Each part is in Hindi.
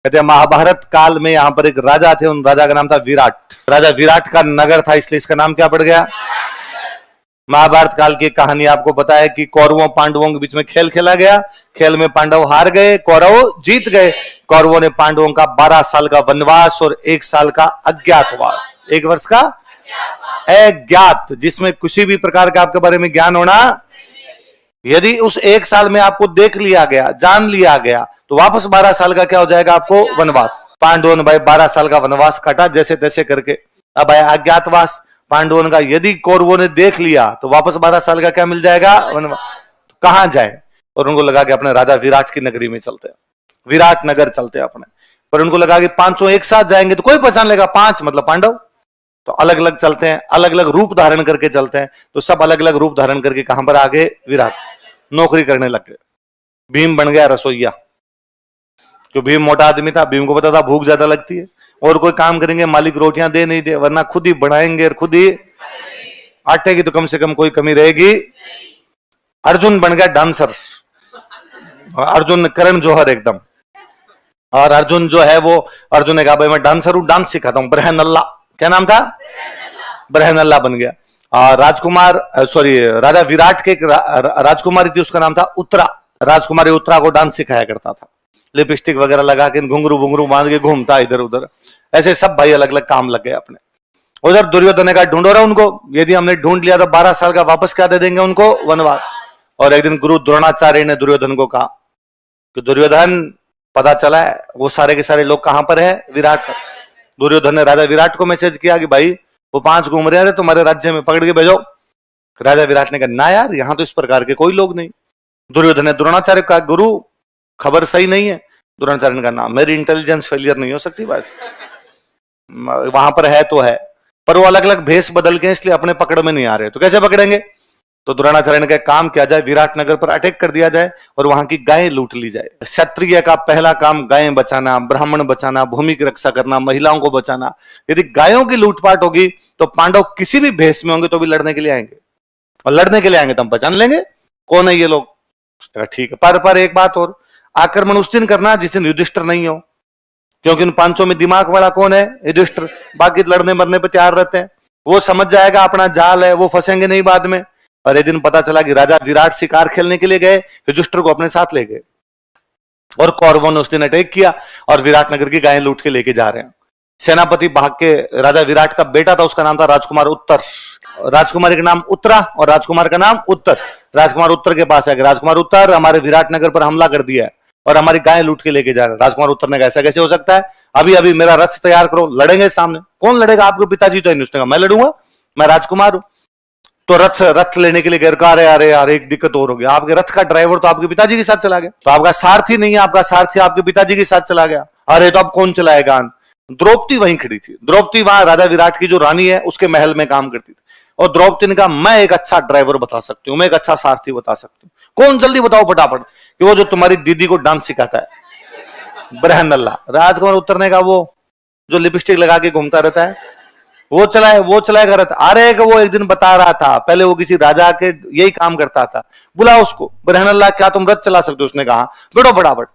कहते हैं महाभारत काल में यहाँ पर एक राजा थे, उन राजा का नाम था विराट। राजा विराट का नगर था, इसलिए इसका नाम क्या पड़ गया? महाभारत काल की कहानी आपको पता है कि कौरवों पांडवों के बीच में खेल खेला गया। खेल में पांडव हार गए, कौरव जीत गए। कौरवों ने पांडवों का 12 साल का वनवास और 1 साल का अज्ञातवास, 1 वर्ष का अज्ञात, जिसमें किसी भी प्रकार का आपके बारे में ज्ञान होना, यदि उस 1 साल में आपको देख लिया गया, जान लिया गया, तो वापस 12 साल का क्या हो जाएगा आपको? वनवास। पांडवों ने भाई 12 साल का वनवास काटा जैसे तैसे करके। अब आया अज्ञातवास। पांडवों का यदि कौरवों ने देख लिया तो वापस 12 साल का क्या मिल जाएगा? वनवास। तो कहां जाए? और उनको लगा कि अपने राजा विराट की नगरी में चलते हैं, विराट नगर चलते हैं अपने। पर उनको लगा कि 500 एक साथ जाएंगे तो कोई पहचान लेगा, 5 मतलब पांडव। तो अलग अलग चलते हैं, अलग अलग रूप धारण करके चलते हैं। तो सब अलग अलग रूप धारण करके कहां पर आ गए? विराट। नौकरी करने लग गए। भीम बन गया रसोईया, क्यों? भीम मोटा आदमी था, भीम को पता था भूख ज्यादा लगती है, और कोई काम करेंगे मालिक रोटियां दे नहीं दे, वरना खुद ही बनाएंगे और खुद ही आटे की तो कम से कम कोई कमी रहेगी। अर्जुन बन गया डांसर, अर्जुन करण जौहर एकदम। और अर्जुन जो है वो, अर्जुन ने कहा भाई मैं डांसर हूं, डांस सिखाता हूं, ब्रहनल्ला, क्या नाम था? ब्रहनल्ला बन गया। राजकुमार, सॉरी, राजा विराट के एक राजकुमारी थी, उसका नाम था उत्तरा। राजकुमारी उत्तरा को डांस सिखाया करता था, लिपस्टिक वगैरह लगा के घुंघरू घुंघरू बांध के घूमता इधर उधर। ऐसे सब भाई अलग अलग काम लग गए अपने। उधर दुर्योधन ने कहा ढूंढो रहा उनको, यदि हमने ढूंढ लिया तो 12 साल का वापस क्या दे देंगे उनको? वनवास। और एक दिन गुरु द्रोणाचार्य ने दुर्योधन को कहा कि दुर्योधन, पता चला है वो सारे के सारे लोग कहां पर है? विराट पर। दुर्योधन ने राजा विराट को मैसेज किया कि भाई वो 5 घूम रहे हैं तुम्हारे राज्य में, पकड़ के भेजो। राजा विराट ने कहा ना यार, यहां तो इस प्रकार के कोई लोग नहीं। दुर्योधन ने द्रोणाचार्य का, गुरु खबर सही नहीं है। द्रोणाचार्य ने कहा ना, मेरी इंटेलिजेंस फेलियर नहीं हो सकती, बस वहां पर है तो है, पर वो अलग अलग भेष बदल के इसलिए अपने पकड़ में नहीं आ रहे, तो कैसे पकड़ेंगे? तो द्रोणाचार्य ने कहा काम किया जाए, विराट नगर पर अटैक कर दिया जाए और वहां की गायें लूट ली जाए। क्षत्रिय का पहला काम गायें बचाना, ब्राह्मण बचाना, भूमि की रक्षा करना, महिलाओं को बचाना। यदि गायों की लूटपाट होगी तो पांडव किसी भी भेष में होंगे तो भी लड़ने के लिए आएंगे, और लड़ने के लिए आएंगे तो हम पहचान लेंगे कौन है ये लोग। ठीक है, पर एक बात और, आक्रमण उस दिन करना जिस दिन युधिष्ठिर नहीं हो, क्योंकि उन 500 में दिमाग वाला कौन है? युधिष्ठिर। बाकी लड़ने मरने पर तैयार रहते हैं, वो समझ जाएगा अपना जाल है, वो फंसेंगे नहीं बाद में। और एक दिन पता चला कि राजा विराट शिकार खेलने के लिए गए, युधिष्ठिर को अपने साथ ले गए, और कौरवों ने उस दिन अटैक किया और विराट नगर की गायें लूट के लेके जा रहे हैं। सेनापति भाग के, राजा विराट का बेटा था, उसका नाम था राजकुमार उत्तर। राजकुमारी का नाम उत्तरा और राजकुमार का नाम उत्तर। राजकुमार उत्तर के पास आके, राजकुमार उत्तर हमारे विराट नगर पर हमला कर दिया है और हमारी गायें लूट के लेके जा रहे हैं। राजकुमार उत्तर ने कहा ऐसा कैसे हो सकता है? अभी अभी मेरा रथ तैयार करो, लड़ेंगे सामने। कौन लड़ेगा? आपके पिताजी तो है। उसने कहा मैं लड़ूंगा, मैं राजकुमार हूं। तो रथ लेने के लिए गए, अरे अरे यार एक दिक्कत और हो गया, आपके रथ का ड्राइवर तो आपके पिताजी के साथ चला गया, तो आपका सारथी नहीं है, आपका सारथी आपके पिताजी के साथ चला गया। अरे तो अब कौन चलाएगा? द्रौपदी वहीं खड़ी थी। द्रौपदी वहां राजा विराट की जो रानी है उसके महल में काम करती थी, और द्रौपदी ने कहा मैं एक अच्छा ड्राइवर बता सकती हूँ, मैं एक अच्छा सारथी बता सकती हूँ। कौन? जल्दी बताओ फटाफट। कि वो जो तुम्हारी दीदी को डांस सिखाता है, ब्रहनल्ला। राजकुमार उत्तर ने कहा वो जो लिपस्टिक लगा के घूमता रहता है, वो चलाएगा रथ। अरे वो एक दिन बता रहा था, पहले वो किसी राजा के यही काम करता था, बुला उसको। ब्रहनल्ला क्या तुम रथ चला सकते हो? उसने कहा बैठो फटाफट।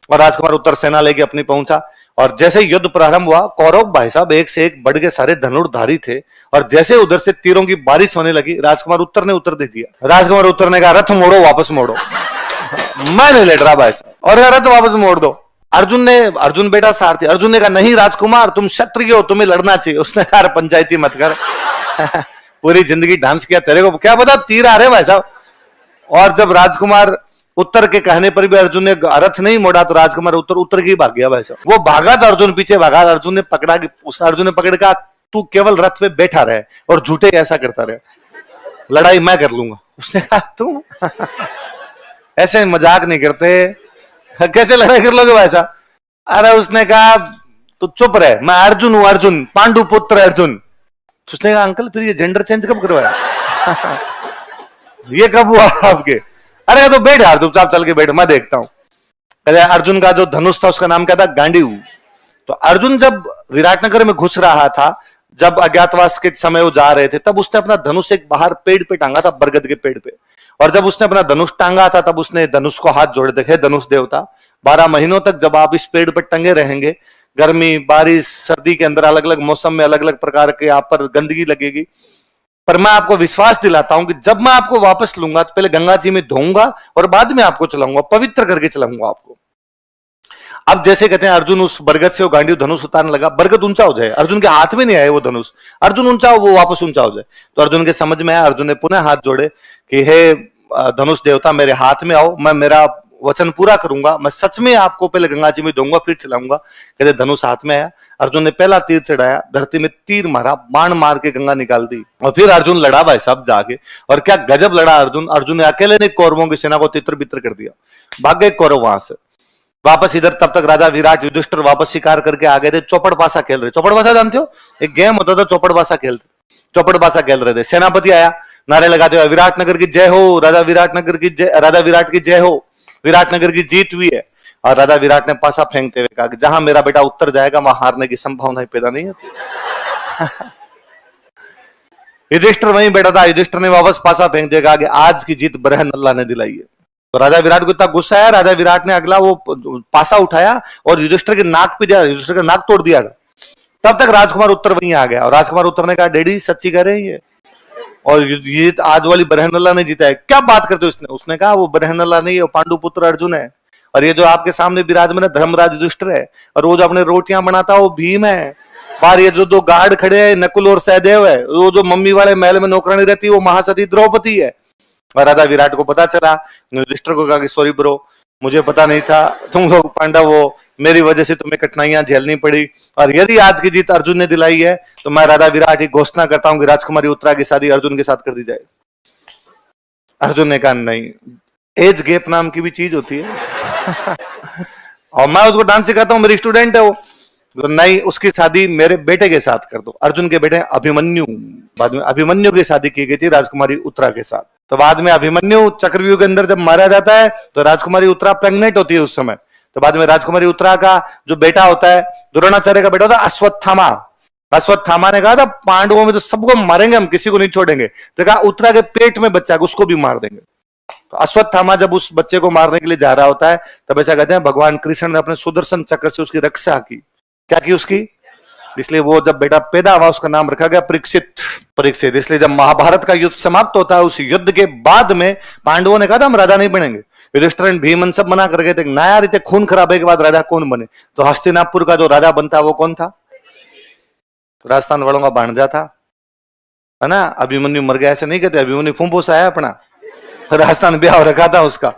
और राजकुमार उत्तर सेना लेके अपनी पहुंचा, और जैसे युद्ध प्रारंभ हुआ, कौरव भाई साहब एक से एक बढ़ के सारे धनुर्धारी थे, और जैसे उधर से तीरों की बारिश होने लगी, राजकुमार उत्तर ने उत्तर दे दिया। राजकुमार उत्तर ने कहा रथ मोड़ो, वापस मोड़ो। मैं नहीं लड़ रहा भाई साहब, और रथ वापस मोड़ दो। अर्जुन बेटा सारथी, अर्जुन ने कहा नहीं राजकुमार तुम क्षत्रिय हो, तुम्हें लड़ना चाहिए। उसने कहा पंचायती मत कर पूरी जिंदगी डांस किया, तेरे को क्या पता तीर आ रहे भाई साहब। और जब राजकुमार उत्तर के कहने पर भी अर्जुन ने रथ नहीं मोड़ा, तो राजकुमार उत्तर की भाग गया भाई साहब। वो भागा तो अर्जुन पीछे भागा, अर्जुन ने पकड़ के तू केवल रथ पे बैठा रहे और झूठे ऐसा करता रहे, लड़ाई मैं कर लूंगा। उसने कहा तुम ऐसे मजाक नहीं करते, कैसे लड़ाई कर लोगे भाई साहब? अरे उसने कहा तू चुप रहे, मैं अर्जुन हूं, अर्जुन पांडु पुत्र अर्जुन। उसने कहा अंकल फिर ये जेंडर चेंज कब करवाया? ये कब हुआ आपके? अरे तो बैठ यार, चुपचाप चल के बैठ, मैं देखता हूं। अर्जुन का जो धनुष था उसका नाम क्या था? गांडीव। तो अर्जुन जब विराटनगर में घुस रहा था, जब अज्ञातवास के समय वो जा रहे थे, तब उसने अपना धनुष एक बाहर पेड़ पे टांगा था, बरगद के पेड़ पे। और जब उसने अपना धनुष टांगा था, तब उसने धनुष को हाथ जोड़े देखे, धनुष देवता 12 महीनों तक जब आप इस पेड़ पर टंगे रहेंगे, गर्मी बारिश सर्दी के अंदर अलग अलग मौसम में अलग अलग प्रकार के आप पर गंदगी लगेगी, पर मैं आपको विश्वास दिलाता हूं कि जब मैं आपको वापस लूंगा तो पहले गंगा जी में धोऊंगा और बाद में आपको चलाऊंगा, पवित्र करके चलाऊंगा आपको। अब जैसे कहते हैं अर्जुन उस बरगद से वो गांडीव धनुष उतारने लगा, बरगद ऊंचा हो जाए, अर्जुन के हाथ में नहीं आए वो धनुष, अर्जुन ऊंचा हो वो वापस ऊंचा हो जाए। तो अर्जुन के समझ में आया, अर्जुन ने पुनः हाथ जोड़े कि हे धनुष देवता मेरे हाथ में आओ, मैं मेरा वचन पूरा करूंगा, मैं सच में आपको पहले गंगा जी में दूंगा फिर चलाऊंगा। कहते धनुष हाथ में आया, अर्जुन ने पहला तीर चढ़ाया, धरती में तीर मारा, बाण मार के गंगा निकाल दी और फिर अर्जुन लड़ा भाई साहब जाके, और क्या गजब लड़ा अर्जुन। अर्जुन ने अकेले ने कौरवों की सेना को तितर बितर कर दिया, भाग गए कौरव वहां से वापस इधर। तब तक राजा विराट युधिष्ठिर वापस शिकार करके आ गए थे, चौपड़ पासा खेल रहे। चौपड़ पासा जानते हो, एक गेम होता था चौपड़ पासा खेलते, चौपड़ पासा खेल रहे थे। सेनापति आया, नारे लगाते हुए विराटनगर की जय हो, राजा विराटनगर की जय, राजा विराट की जय हो, विराटनगर की जीत हुई है। और राजा विराट ने पासा फेंकते हुए कहा कि जहां मेरा बेटा उत्तर जाएगा वहां हारने की संभावना पैदा नहीं होती। युधिष्ठिर वहीं बैठा था, युधिष्ठिर ने वापस पासा फेंक दिया, कहा कि आज की जीत बरहन अल्लाह ने दिलाई है। तो राजा विराट को इतना गुस्सा आया, राजा विराट ने अगला वो पासा उठाया और युधिष्ठिर के नाक पे दिया, युधिष्ठिर का नाक तोड़ दिया था। तब तक राजकुमार उत्तर वहीं आ गया और राजकुमार उत्तर ने कहा डैडी सच्ची कह रहे हैं ये, और ये आज वाली बरहन अल्लाह ने जीता है, क्या बात करते हो? उसने कहा वो बरहन अल्लाह नहीं है, वो पांडु पुत्र अर्जुन है, और ये जो आपके सामने विराजमान है धर्मराज युधिष्ठिर है, और वो जो अपने रोटियां बनाता है वो भीम है, बाहर ये जो दो गार्ड खड़े हैं नकुल और सहदेव है, वो जो मम्मी वाले महल में नौकरानी रहती है वो महासती द्रौपदी है। और राजा विराट को पता चला, युधिष्ठिर को कहा कि सॉरी ब्रो, मुझे पता नहीं था तुम लोग पांडव हो, मेरी वजह से तुम्हें कठिनाइयां झेलनी पड़ी, और यदि आज की जीत अर्जुन ने दिलाई है तो मैं राजा विराट की घोषणा करता हूं कि राजकुमारी उत्तरा की शादी अर्जुन के साथ कर दी जाए। अर्जुन ने कहा नहीं, एज गैप नाम की भी चीज होती है और मैं उसको डांस सिखाता हूं, मेरी स्टूडेंट है वो, तो नहीं उसकी शादी मेरे बेटे के साथ कर दो। अर्जुन के बेटे अभिमन्यु, बाद में अभिमन्यु की शादी की गई थी राजकुमारी उत्तरा के साथ। तो बाद में अभिमन्यु चक्रव्यूह के अंदर जब मारा जाता है तो राजकुमारी उत्तरा प्रेग्नेंट होती है उस समय। तो बाद में राजकुमारी उत्तरा का जो बेटा होता है, द्रोणाचार्य का बेटा होता है अश्वत्थामा, अश्वत्थामा ने कहा था पांडवों में तो सबको मारेंगे हम, किसी को नहीं छोड़ेंगे। तो कहा उत्तरा के पेट में बच्चा है उसको भी मार देंगे। तो अश्वत्थामा जब उस बच्चे को मारने के लिए जा रहा होता है तब ऐसा कहते हैं भगवान कृष्ण ने अपने सुदर्शन चक्र से उसकी रक्षा की। क्या की उसकी? इसलिए वो जब बेटा पैदा हुआ उसका नाम रखा गया परीक्षित, परीक्षित। इसलिए जब महाभारत का युद्ध समाप्त होता है उस युद्ध के बाद में पांडवों ने कहा था हम राजा नहीं बनेंगे, युधिष्ठिर भीमन सब मना कर गए थे, ना यार इतने खून खराबे के बाद राजा कौन बने। तो हस्तिनापुर का जो राजा बनता वो कौन था? तो राजस्थान वालों का भांजा था, है ना, अभिमन्यु मर गया ऐसे नहीं कहते, अभिमन्यु फुंफुस आया अपना, राजस्थान ब्याह रखा था उसका।